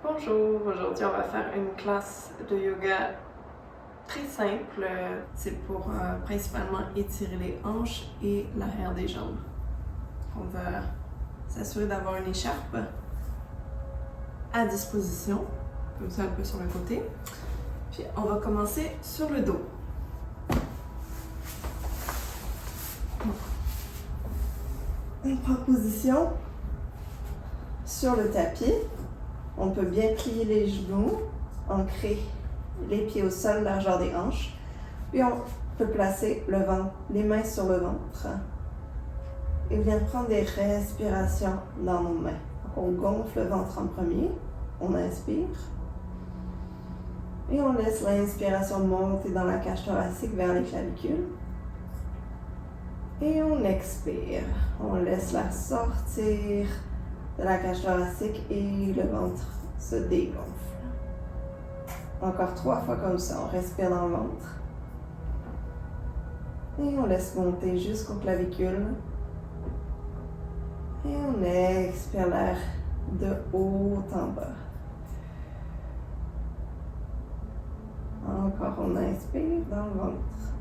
Bonjour, aujourd'hui on va faire une classe de yoga très simple. C'est pour principalement étirer les hanches et l'arrière des jambes. On va s'assurer d'avoir une écharpe à disposition, comme ça un peu sur le côté. Puis on va commencer sur le dos. On prend position sur le tapis. On peut bien plier les genoux, ancrer les pieds au sol, largeur des hanches. Puis on peut placer le ventre, les mains sur le ventre. Et bien prendre des respirations dans nos mains. On gonfle le ventre en premier. On inspire. Et on laisse l'inspiration monter dans la cage thoracique vers les clavicules. Et on expire. On laisse la sortir de la cage thoracique et le ventre se dégonfle. Encore 3 fois comme ça. On respire dans le ventre. Et on laisse monter jusqu'aux clavicules. Et on expire l'air de haut en bas. Encore, on inspire dans le ventre.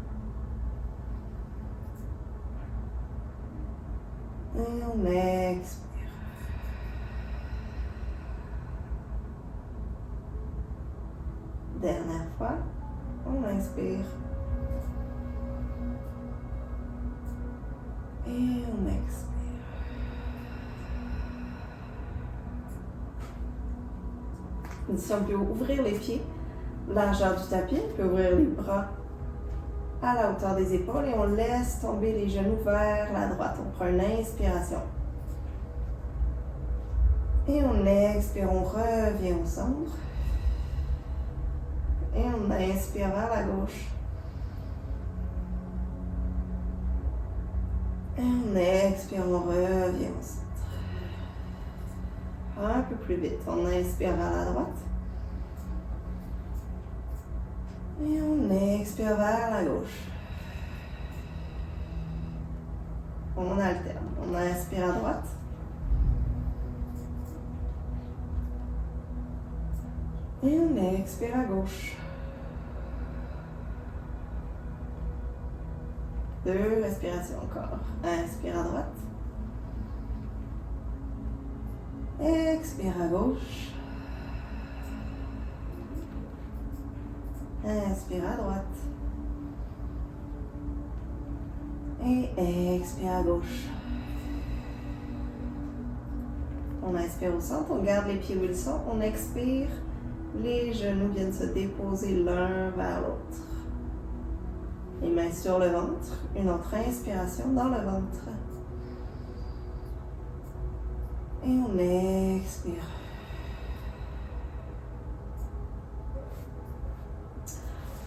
Et on expire. Dernière fois, on inspire. Et on expire. Ici, on peut ouvrir les pieds, largeur du tapis. On peut ouvrir les bras à la hauteur des épaules et on laisse tomber les genoux vers la droite. On prend une inspiration. Et on expire, on revient au centre. Et on inspire vers la gauche. Et on expire, on revient au centre. Un peu plus vite. On inspire vers la droite. Et on expire vers la gauche. On alterne. On inspire à droite. Et on expire à gauche. 2 respirations encore. Inspire à droite. Expire à gauche. Inspire à droite. Et expire à gauche. On inspire au centre, on garde les pieds où ils sont. On expire, les genoux viennent se déposer l'un vers l'autre. Les mains sur le ventre. Une autre inspiration dans le ventre. Et on expire.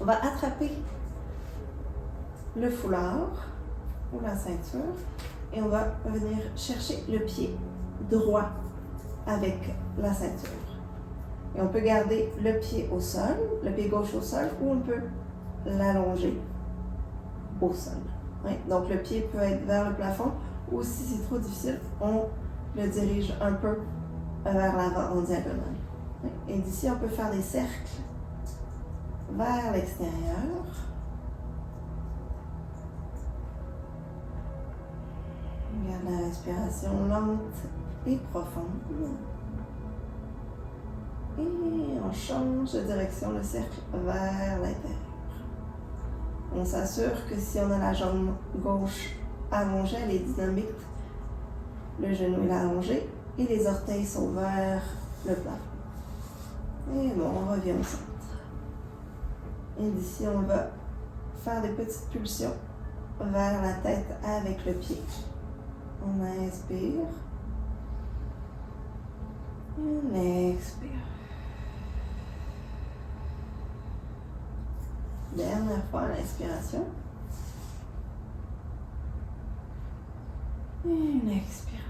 On va attraper le foulard ou la ceinture et on va venir chercher le pied droit avec la ceinture. Et on peut garder le pied au sol, le pied gauche au sol, ou on peut l'allonger au sol. Oui? Donc le pied peut être vers le plafond, ou si c'est trop difficile, on le dirige un peu vers l'avant en diagonale. Oui? Et d'ici, on peut faire des cercles vers l'extérieur. On garde la respiration lente et profonde. Et on change de direction le cercle vers l'intérieur. On s'assure que si on a la jambe gauche allongée, elle est dynamique. Le genou est allongé et les orteils sont vers le plafond. Et bon, on revient au centre. Et d'ici, on va faire des petites pulsions vers la tête avec le pied. On inspire. On expire. Dernière fois à l'inspiration. Et une expiration.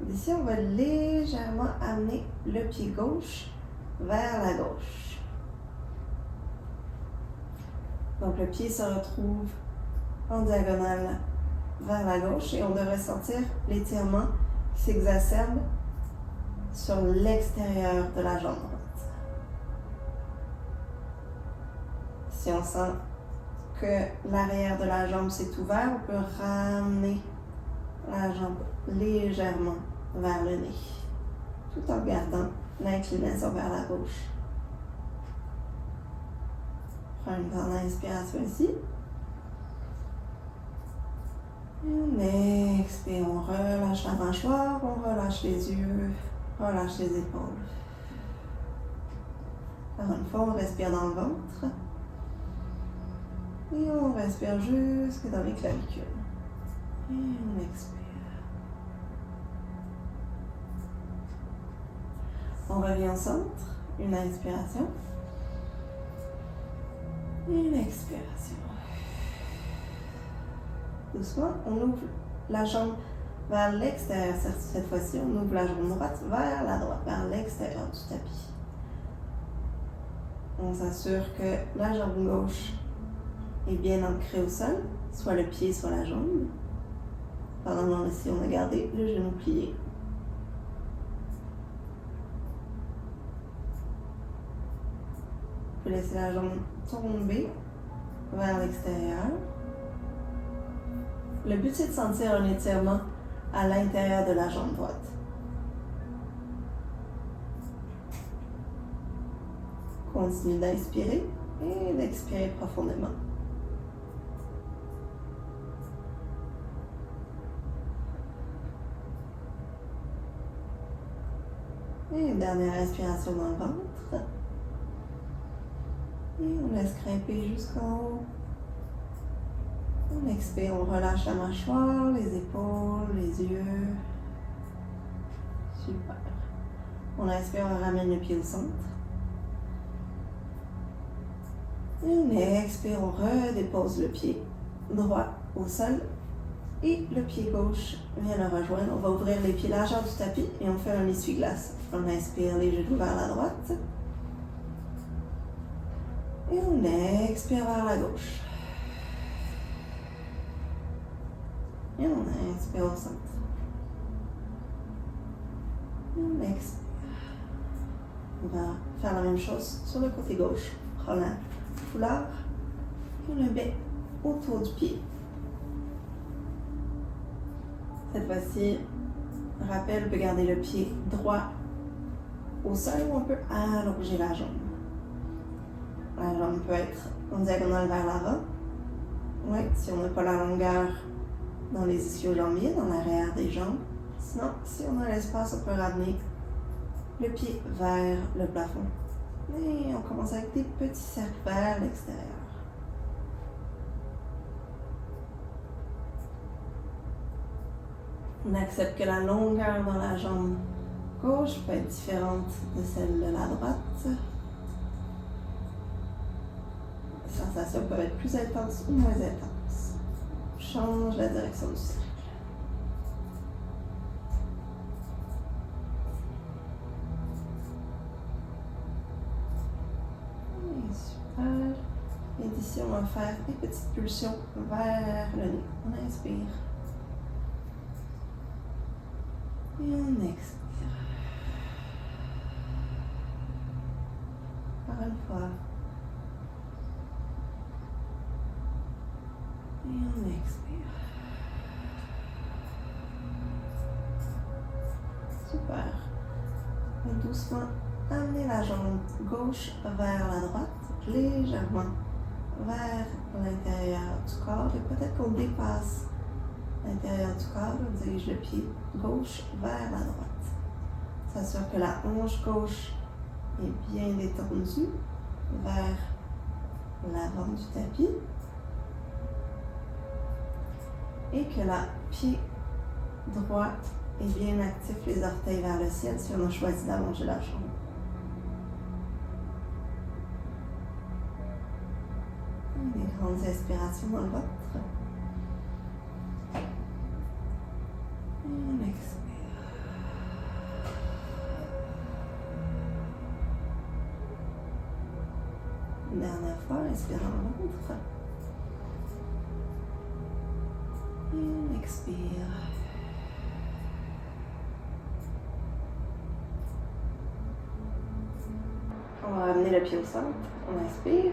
D'ici, on va légèrement amener le pied gauche vers la gauche. Donc le pied se retrouve en diagonale vers la gauche et on devrait sentir l'étirement qui s'exacerbe sur l'extérieur de la jambe droite. Si on sent que l'arrière de la jambe s'est ouvert, on peut ramener la jambe légèrement vers le nez, tout en gardant l'inclinaison vers la gauche. Prends une grande inspiration ici. Et on expire, on relâche la mâchoire, on relâche les yeux, relâche les épaules. Alors une fois, on respire dans le ventre. Et on respire jusque dans les clavicules. Et on expire. On revient au centre. Une inspiration. Une expiration. Doucement, on ouvre la jambe vers l'extérieur. Cette fois-ci, on ouvre la jambe droite vers la droite, vers l'extérieur du tapis. On s'assure que la jambe gauche est bien ancrée au sol, soit le pied, soit la jambe. Pendant ici, on a gardé le genou plié. Vous laissez la jambe tomber vers l'extérieur. Le but, c'est de sentir un étirement à l'intérieur de la jambe droite. Continue d'inspirer et d'expirer profondément. Et une dernière inspiration dans le ventre. Et on laisse grimper jusqu'en haut. On expire, on relâche la mâchoire, les épaules, les yeux. Super. On inspire, on ramène le pied au centre. Et on expire, on redépose le pied droit au sol. Et le pied gauche vient le rejoindre. On va ouvrir les pieds largeur du tapis et on fait un essuie-glace. On inspire les genoux vers la droite. Et on expire vers la gauche. Et on inspire au centre. Et on expire. On va faire la même chose sur le côté gauche. Prends la foulard et on le met autour du pied. Cette fois-ci, rappel, on peut garder le pied droit au sol ou on peut allonger la jambe. La jambe peut être en diagonale vers l'avant. Oui, si on n'a pas la longueur dans les ischio-jambiers, dans l'arrière des jambes. Sinon, si on a l'espace, on peut ramener le pied vers le plafond. Et on commence avec des petits cercles vers l'extérieur. On accepte que la longueur dans la jambe gauche peut être différente de celle de la droite. Les sensations peuvent être plus intenses ou moins intenses. On change la direction du cercle. Et super. Et d'ici, on va faire des petites pulsions vers le nez. On inspire. Et on expire. Encore une fois. Et on expire. Super. Et doucement, amenez la jambe gauche vers la droite, légèrement vers l'intérieur du corps. Et peut-être qu'on dépasse l'intérieur du corps, on dirige le pied gauche vers la droite. S'assure que la hanche gauche est bien détendue vers l'avant du tapis et que le pied droit est bien actif, les orteils vers le ciel si on a choisi d'allonger la jambe. Et des grandes inspirations dans le ventre. On expire. Une dernière fois, inspire dans le ventre. Et on expire. ramener le pied au centre. On inspire.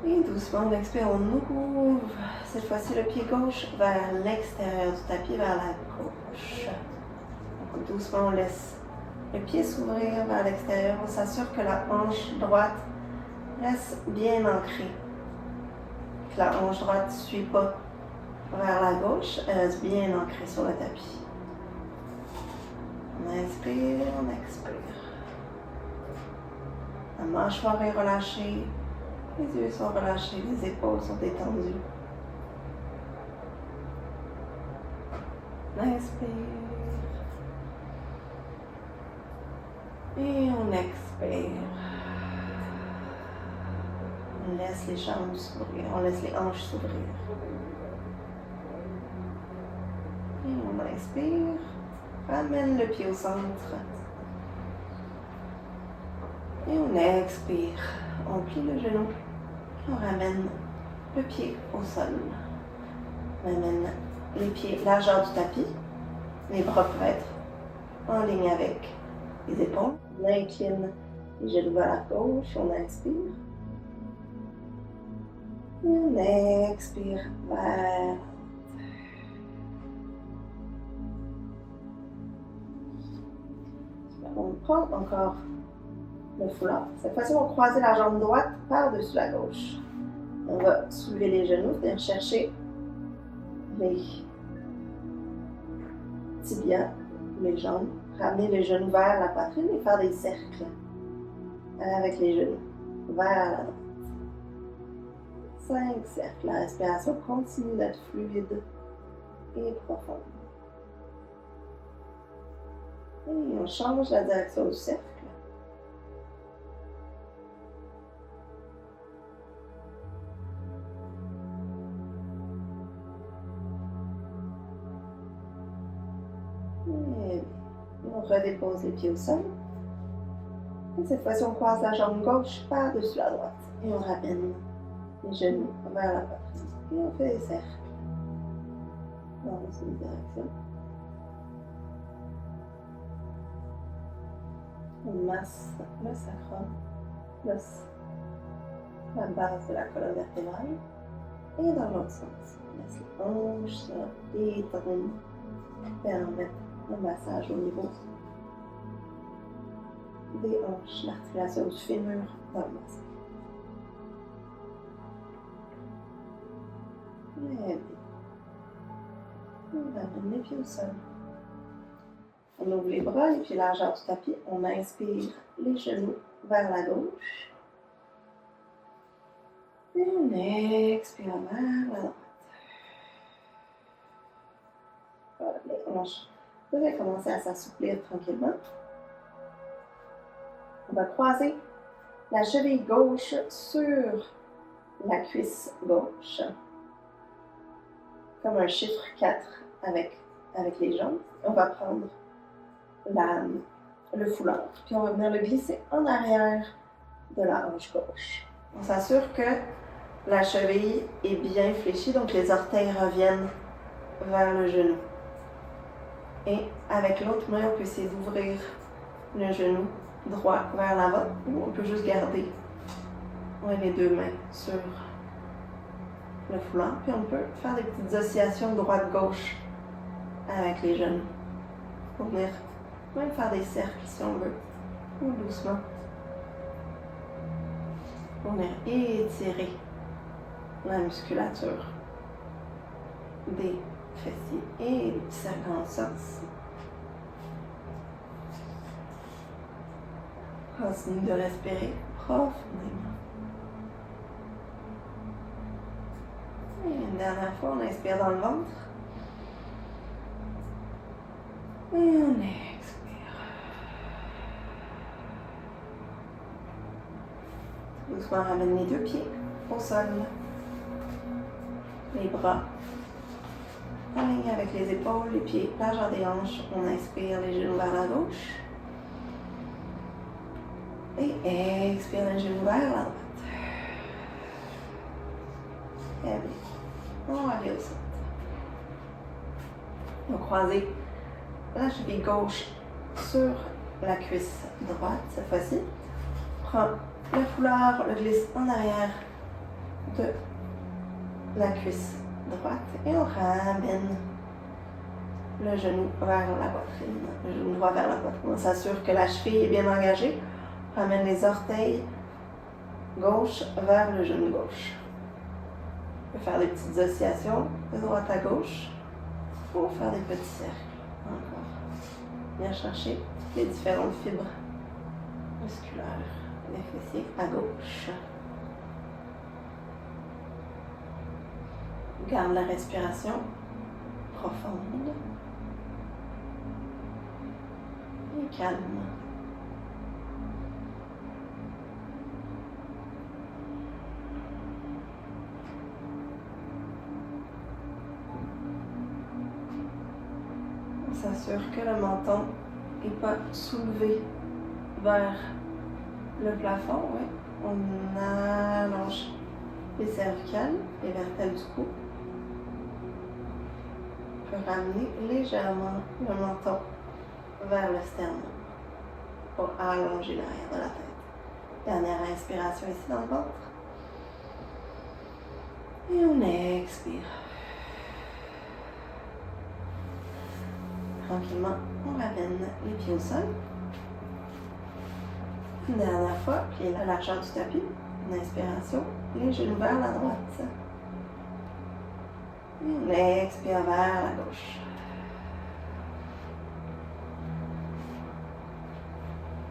Et doucement, on expire, on ouvre. Cette fois-ci, le pied gauche vers l'extérieur du tapis, vers la gauche. Donc, doucement, on laisse le pied s'ouvrir vers l'extérieur. On s'assure que la hanche droite reste bien ancrée. Que la hanche droite ne suit pas vers la gauche, elle reste bien ancrée sur le tapis. On inspire, on expire. La mâchoire est relâchée. Les yeux sont relâchés, les épaules sont détendues. On inspire. Et on expire. On laisse les jambes s'ouvrir, on laisse les hanches s'ouvrir. Et on inspire. Ramène le pied au centre. Et on expire. On plie le genou. On ramène le pied au sol. On amène les pieds largeur du tapis. Les bras peuvent être en ligne avec les épaules. On incline les genoux vers la gauche. On inspire. Et on expire vers. On prend encore le foulard. Cette fois-ci, on va croiser la jambe droite par-dessus la gauche. On va soulever les genoux, venir chercher les tibias, les jambes, ramener les genoux vers la poitrine et faire des cercles avec les genoux vers la droite. 5 cercles. La respiration continue d'être fluide et profonde. Et on change la direction du cercle. Et on redépose les pieds au sol. Et cette fois-ci, on croise la jambe gauche par-dessus la droite. Et on ramène les genoux vers la poitrine. Et on fait des cercles dans une direction. On masse le sacrum, l'os, la base de la colonne vertébrale. Et dans l'autre sens, on laisse les hanches se détendre, permettre un massage au niveau des hanches, l'articulation du fémur dans le bassin. Très bien. On ramène les pieds au sol. On ouvre les bras, les pieds largeur du tapis. On inspire les genoux vers la gauche. Et on expire vers la droite. Voilà, les hanches peuvent commencer à s'assouplir tranquillement. On va croiser la cheville gauche sur la cuisse gauche. Comme un chiffre 4 avec les jambes. On va prendre le foulard, puis on va venir le glisser en arrière de la hanche gauche. On s'assure que la cheville est bien fléchie, donc les orteils reviennent vers le genou. Et avec l'autre main, on peut essayer d'ouvrir le genou droit vers l'avant, ou on peut juste garder les deux mains sur le foulard, puis on peut faire des petites oscillations droite-gauche avec les genoux pour venir même faire des cercles si on veut, ou doucement pour venir étirer la musculature des fessiers et des petits cercles en sens. Continue de respirer profondément. Et une dernière fois, on inspire dans le ventre. Et on expire. Doucement, ramène les deux pieds au sol. Les bras alignés avec les épaules, les pieds largeur des hanches. On inspire les genoux vers la gauche. Et expire les genoux vers la droite. Très bien. On va aller au centre. On va croiser la cheville gauche sur la cuisse droite cette fois-ci. Prends le foulard, le glisse en arrière de la cuisse droite et on ramène le genou vers la poitrine, le genou droit vers la poitrine. On s'assure que la cheville est bien engagée. On ramène les orteils gauche vers le genou gauche. On peut faire des petites oscillations de droite à gauche ou faire des petits cercles. Encore. Bien chercher les différentes fibres musculaires des fessiers à gauche. Garde la respiration profonde et calme. On s'assure que le menton n'est pas soulevé vers le plafond. Oui. On allonge les cervicales, les vertèbres du cou. On peut ramener légèrement le menton vers le sternum pour allonger l'arrière de la tête. Dernière inspiration ici dans le ventre. Et on expire. Tranquillement, on ramène les pieds au sol. Une dernière fois, pied la largeur du tapis. Une inspiration, les genoux vers la droite. Et on expire vers la gauche.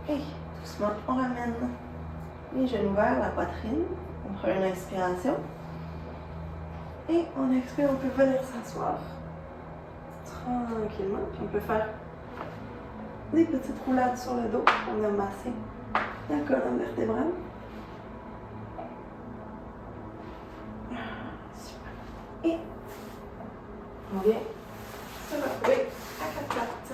Et doucement, on ramène les genoux vers la poitrine. On prend une inspiration. Et on expire, on peut venir s'asseoir tranquillement. Puis on peut faire des petites roulades sur le dos. On a massé la colonne vertébrale. Et on vient se retrouver à quatre pattes.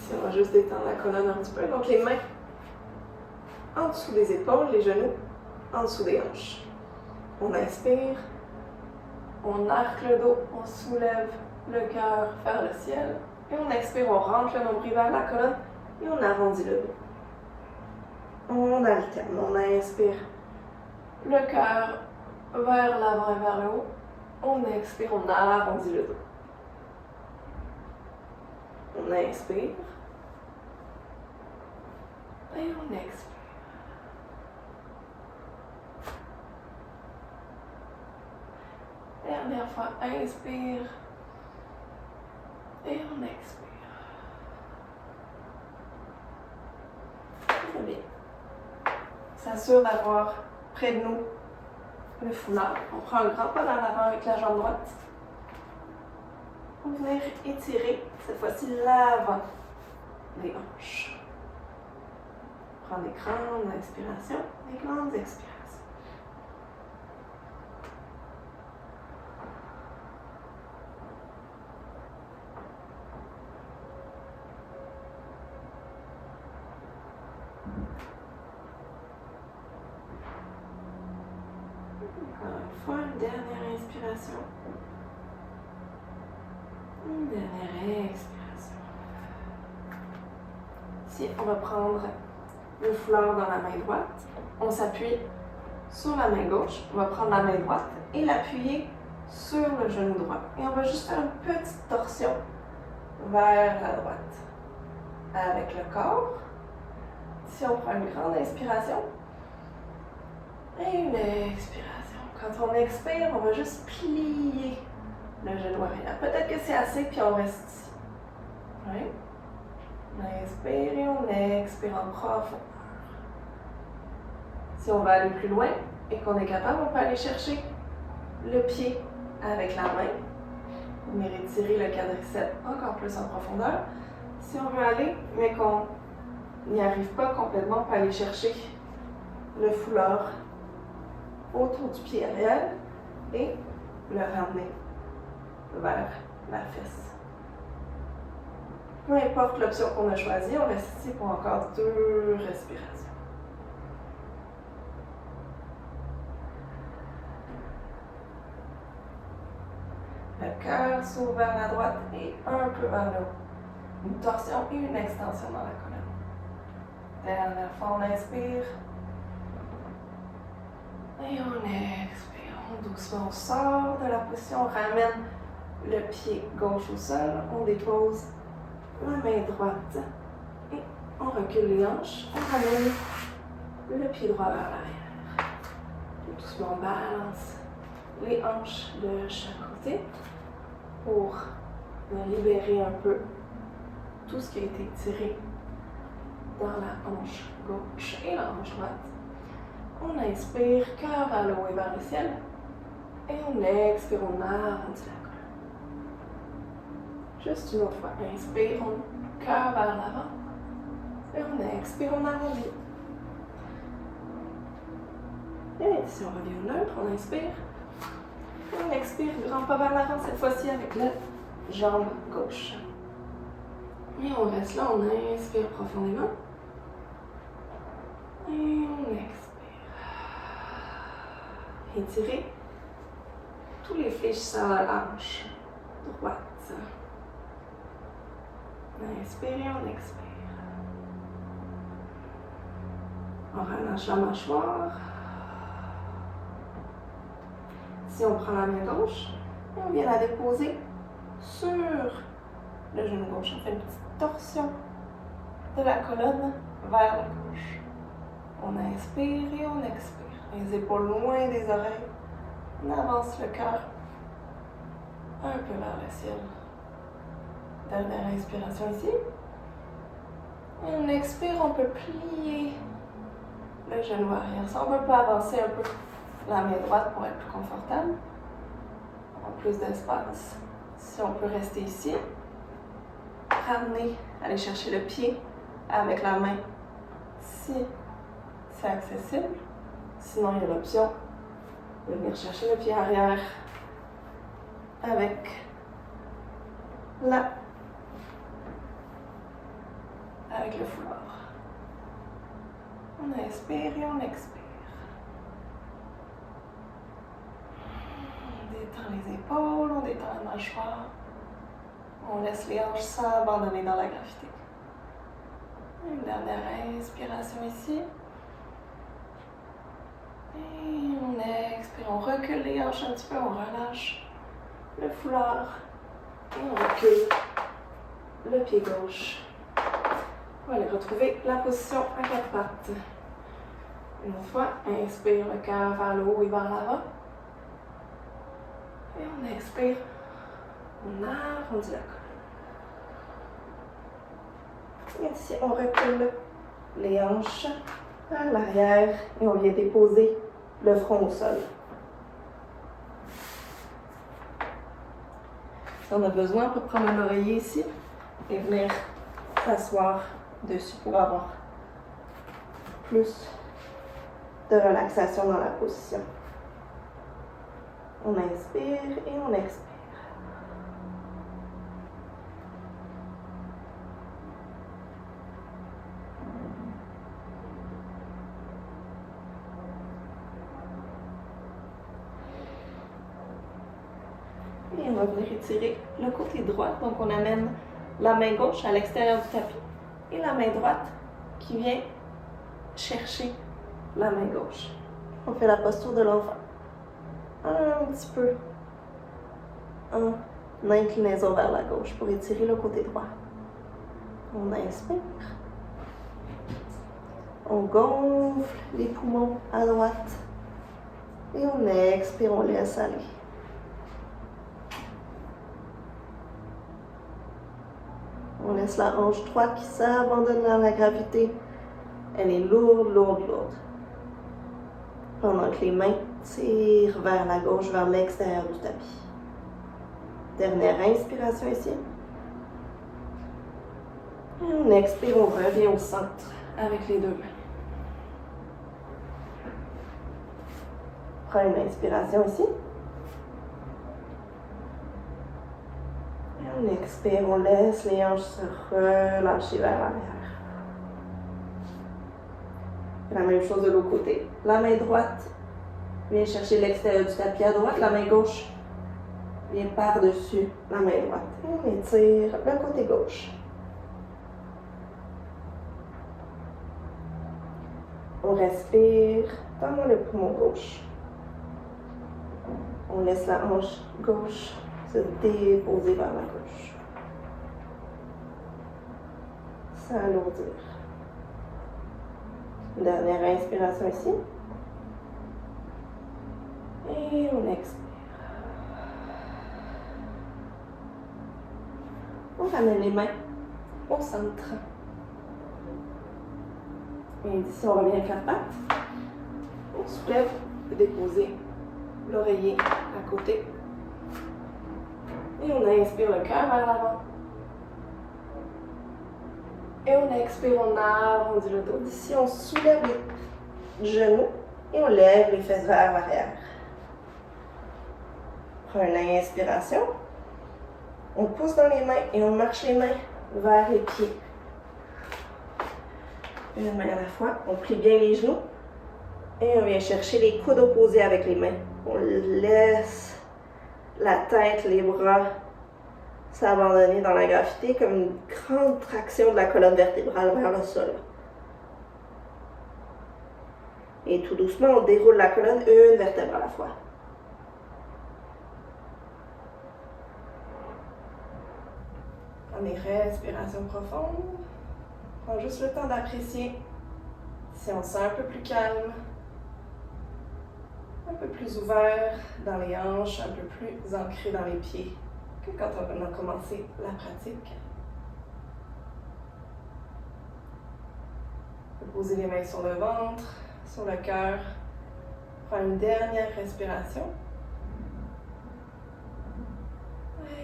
Ici, on va juste détendre la colonne un petit peu. Donc, les mains en dessous des épaules, les genoux en dessous des hanches. On inspire, on arque le dos, on soulève le cœur vers le ciel. Et on expire, on rentre le nombril vers la colonne et on arrondit le dos. On alterne, on inspire. Le cœur vers l'avant et vers le haut. On expire, on arrondit le dos. On inspire. Et on expire. Dernière fois, inspire. Et on expire. Très bien. S'assure d'avoir près de nous le foulard. On prend un grand pas dans l'avant avec la jambe droite. On va venir étirer, cette fois-ci, l'avant des hanches. Prends des grandes inspirations, des grandes expirations. Encore une fois, une dernière inspiration. Une dernière expiration. Ici, on va prendre le foulard dans la main droite. On s'appuie sur la main gauche. On va prendre la main droite et l'appuyer sur le genou droit. Et on va juste faire une petite torsion vers la droite. Avec le corps. Ici, on prend une grande inspiration. Et une expiration. Quand on expire, on va juste plier le genou arrière. Peut-être que c'est assez, puis on reste ici. Oui. On inspire et on expire en profondeur. Si on va aller plus loin et qu'on est capable, on peut aller chercher le pied avec la main. On va étirer le quadriceps encore plus en profondeur. Si on veut aller, mais qu'on n'y arrive pas complètement, on peut aller chercher le foulard autour du pied arrière et le ramener vers la fesse. Peu importe l'option qu'on a choisie, on reste ici pour encore 2 respirations. Le cœur s'ouvre vers la droite et un peu vers le haut. Une torsion et une extension dans la colonne. Dernière fois, on inspire. Et on expire. Doucement, on sort de la position, on ramène le pied gauche au sol, on dépose la main droite et on recule les hanches, on ramène le pied droit vers l'arrière. Et doucement, on balance les hanches de chaque côté pour libérer un peu tout ce qui a été tiré dans la hanche gauche et la hanche droite. On inspire, cœur vers le haut et vers le ciel. Et on expire, on arrondit la colonne. Juste une autre fois. Inspire, on cœur vers l'avant. Et on expire, on arrondit. Et si on revient au neutre, on inspire. Et on expire, grand pas vers l'avant, cette fois-ci avec la jambe gauche. Et on reste là, on inspire profondément. Et on expire. Étirez tous les fléchisseurs à la hanche droite. On inspire et on expire. On relâche la mâchoire. Si on prend la main gauche, et on vient la déposer sur le genou gauche. On fait une petite torsion de la colonne vers la gauche. On inspire et on expire. Les épaules loin des oreilles. On avance le cœur un peu vers le ciel. Dernière inspiration ici. Et on expire, on peut plier le genou arrière. Ça, on peut avancer un peu la main droite pour être plus confortable. En plus d'espace. Si on peut rester ici. Ramener, aller chercher le pied avec la main si c'est accessible. Sinon, il y a l'option de venir chercher le pied arrière avec le foulard. On inspire et on expire. On détend les épaules, on détend la mâchoire. On laisse les hanches s'abandonner dans la gravité. Une dernière inspiration ici. Et on expire, on recule les hanches un petit peu, on relâche le foulard. Et on recule le pied gauche. On va aller retrouver la position à quatre pattes. Une autre fois, inspire le cœur vers le haut et vers l'avant. Et on expire, on arrondit la colonne. Et ici, on recule les hanches vers l'arrière et on vient déposer le front au sol. Si on a besoin, on peut prendre un oreiller ici et venir s'asseoir dessus pour avoir plus de relaxation dans la position. On inspire et on expire. Et on va venir étirer le côté droit. Donc on amène la main gauche à l'extérieur du tapis et la main droite qui vient chercher la main gauche. On fait la posture de l'enfant. Un petit peu en inclinaison vers la gauche pour étirer le côté droit. On inspire. On gonfle les poumons à droite. Et on expire, on laisse aller. On laisse la hanche droite qui s'abandonne dans la gravité. Elle est lourde, lourde, lourde. Pendant que les mains tirent vers la gauche, vers l'extérieur du tapis. Dernière inspiration ici. Et on expire, on revient au centre avec les deux mains. Prends une inspiration ici. Et on expire, on laisse les hanches se relâcher vers l'arrière. La même chose de l'autre côté. La main droite vient chercher l'extérieur du tapis à droite. La main gauche vient par-dessus la main droite. Et on étire le côté gauche. On respire dans le poumon gauche. On laisse la hanche gauche se déposer vers la gauche. S'alourdir. Dernière inspiration ici. Et on expire. On ramène les mains au centre. Et ici, on revient à quatre pattes. On soulève, déposer l'oreiller à côté. Et on inspire le cœur vers l'avant. Et on expire, on arrondit le dos. Ici, on soulève les genoux et on lève les fesses vers l'arrière. Prends une inspiration. On pousse dans les mains et on marche les mains vers les pieds. Une main à la fois. On plie bien les genoux. Et on vient chercher les coudes opposés avec les mains. On laisse la tête, les bras s'abandonner dans la gravité comme une grande traction de la colonne vertébrale vers le sol. Et tout doucement, on déroule la colonne une vertèbre à la fois. Prenez respiration profonde. Prends juste le temps d'apprécier si on se sent un peu plus calme, un peu plus ouvert dans les hanches, un peu plus ancré dans les pieds que quand on a commencé la pratique. On peut poser les mains sur le ventre, sur le cœur. Prends une dernière respiration.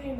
Une